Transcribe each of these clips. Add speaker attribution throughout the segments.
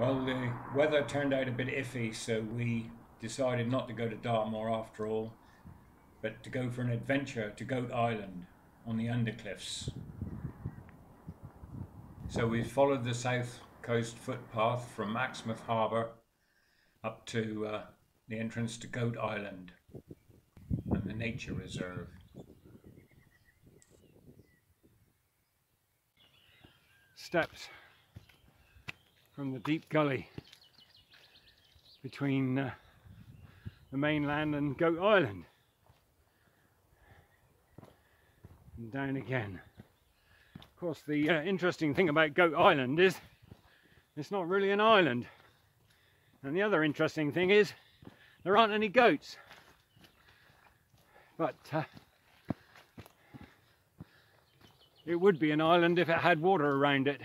Speaker 1: Well, the weather turned out a bit iffy, so we decided not to go to Dartmoor after all, but to go for an adventure to Goat Island on the Undercliffs. So we followed the south coast footpath from Exmouth Harbour up to the entrance to Goat Island and the nature reserve.
Speaker 2: Steps from the deep gully between the mainland and Goat Island, and down again. Of course, the interesting thing about Goat Island is it's not really an island, and the other interesting thing is there aren't any goats, but it would be an island if it had water around it.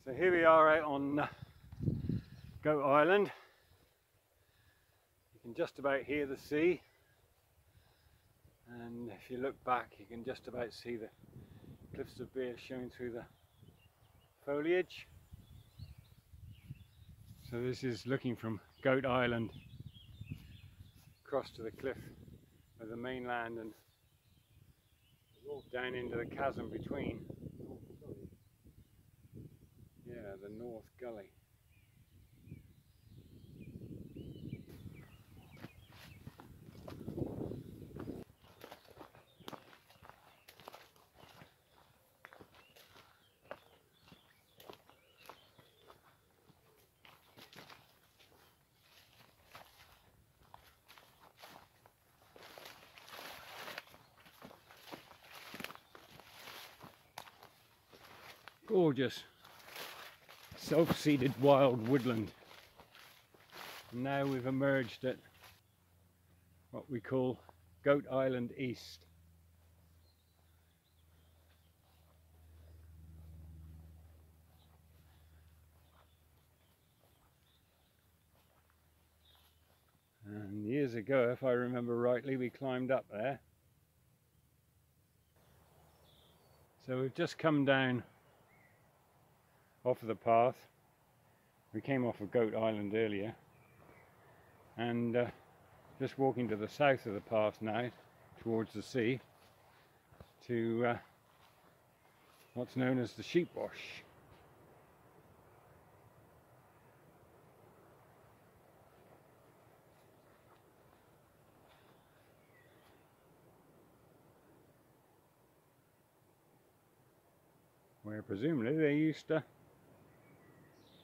Speaker 2: So here we are out on Goat Island. You can just about hear the sea, and if you look back you can just about see the cliffs of Beer showing through the foliage. So this is looking from Goat Island across to the cliff of the mainland and down into the chasm between. Yeah, the North Gully. Gorgeous self-seeded wild woodland. And now we've emerged at what we call Goat Island East. And years ago, if I remember rightly, we climbed up there. So we've just come down off of the path. We came off of Goat Island earlier, and just walking to the south of the path now towards the sea to what's known as the Sheep Wash. Where presumably they used to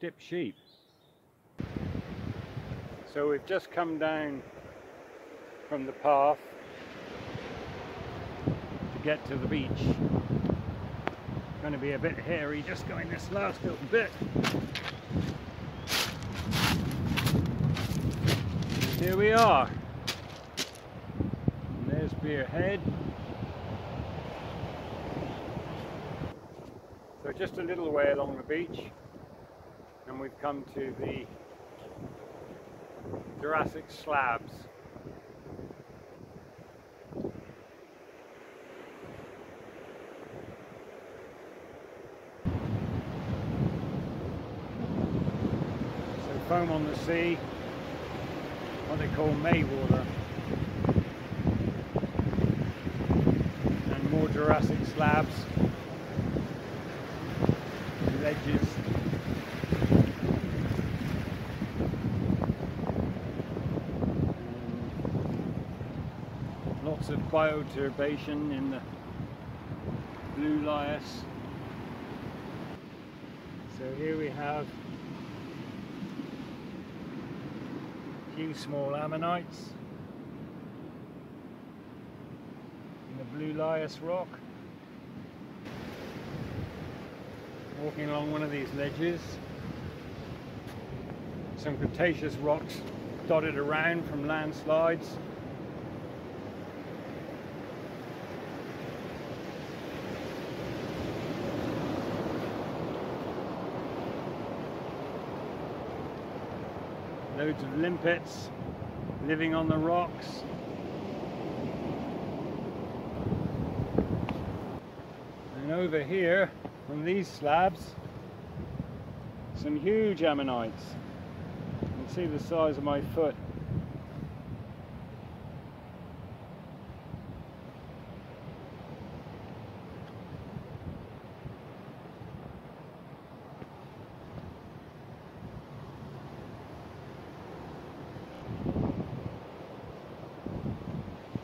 Speaker 2: dip sheep. So we've just come down from the path to get to the beach. It's going to be a bit hairy just going this last little bit. Here we are. And there's Beer Head. So just a little way along the beach, and we've come to the Jurassic Slabs. So foam on the sea, what they call Maywater, and more Jurassic slabs, ledges. Lots of bioturbation in the blue lias. So here we have a few small ammonites in the blue lias rock. Walking along one of these ledges, some cretaceous rocks dotted around from landslides. Loads of limpets living on the rocks. over here on these slabs, some huge ammonites. You can see the size of my foot.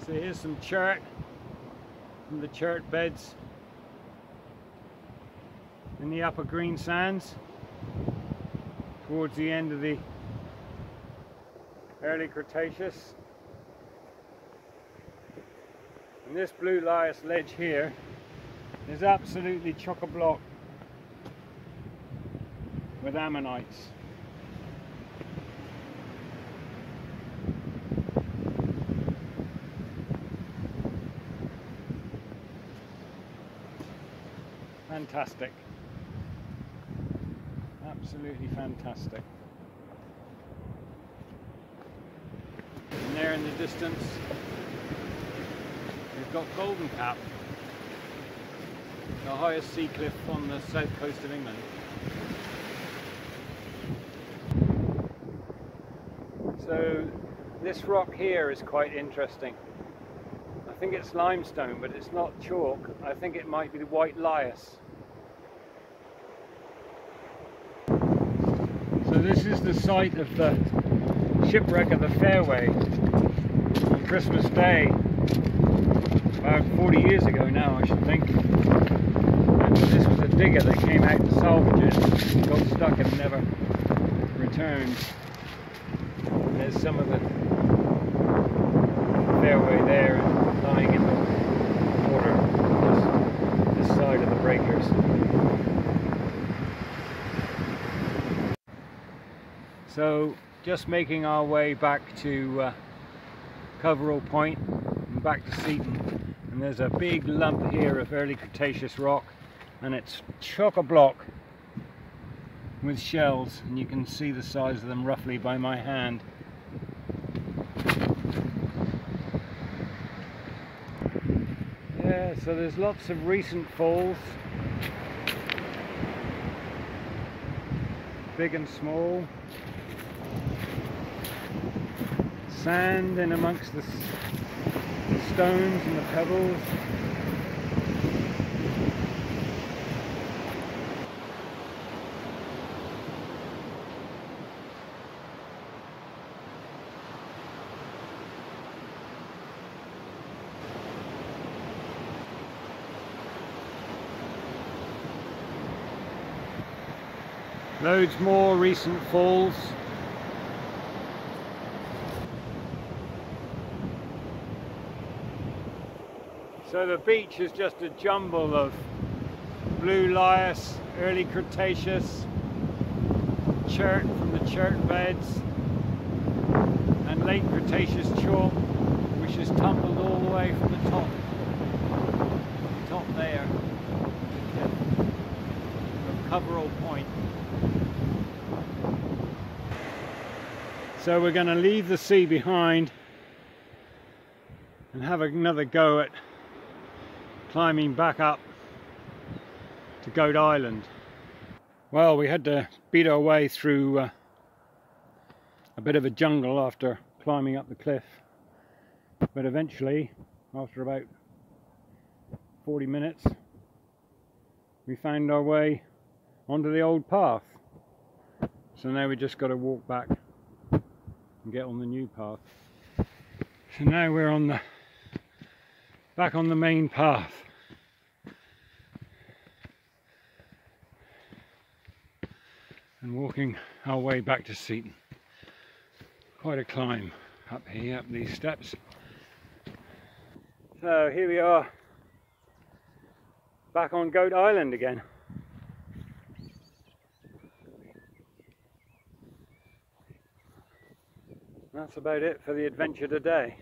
Speaker 2: So here's some chert from the chert beds in the upper green sands towards the end of the early Cretaceous. And this blue lias ledge here is absolutely chock-a-block with ammonites. Fantastic. Absolutely fantastic. And there in the distance we've got Golden Cap, the highest sea cliff on the south coast of England. So this rock here is quite interesting. I think it's limestone, but it's not chalk. I think it might be the white lias. So this is the site of the shipwreck of the Fairway on Christmas Day, about 40 years ago now, I should think. And this was a digger that came out to salvage it, got stuck and never returned. And there's some of the fairway there and lying in the water, this side of the breakers. So just making our way back to Culverhole Point and back to Seaton, and there's a big lump here of early Cretaceous rock, and it's chock-a-block with shells, and you can see the size of them roughly by my hand. Yeah, so there's lots of recent falls, big and small. Sand in amongst the stones and the pebbles. Loads more recent falls. So the beach is just a jumble of blue lias, early Cretaceous, chert from the chert beds, and late Cretaceous chalk, which is tumbled all the way from the top there of Culverhole Point. So we're going to leave the sea behind and have another go at climbing back up to Goat Island. Well, we had to beat our way through a bit of a jungle after climbing up the cliff, but eventually, after about 40 minutes, we found our way onto the old path. So now we just got to walk back and get on the new path. So now we're on back on the main path. And walking our way back to Seaton. Quite a climb up here, up these steps. So here we are, back on Goat Island again. That's about it for the adventure today.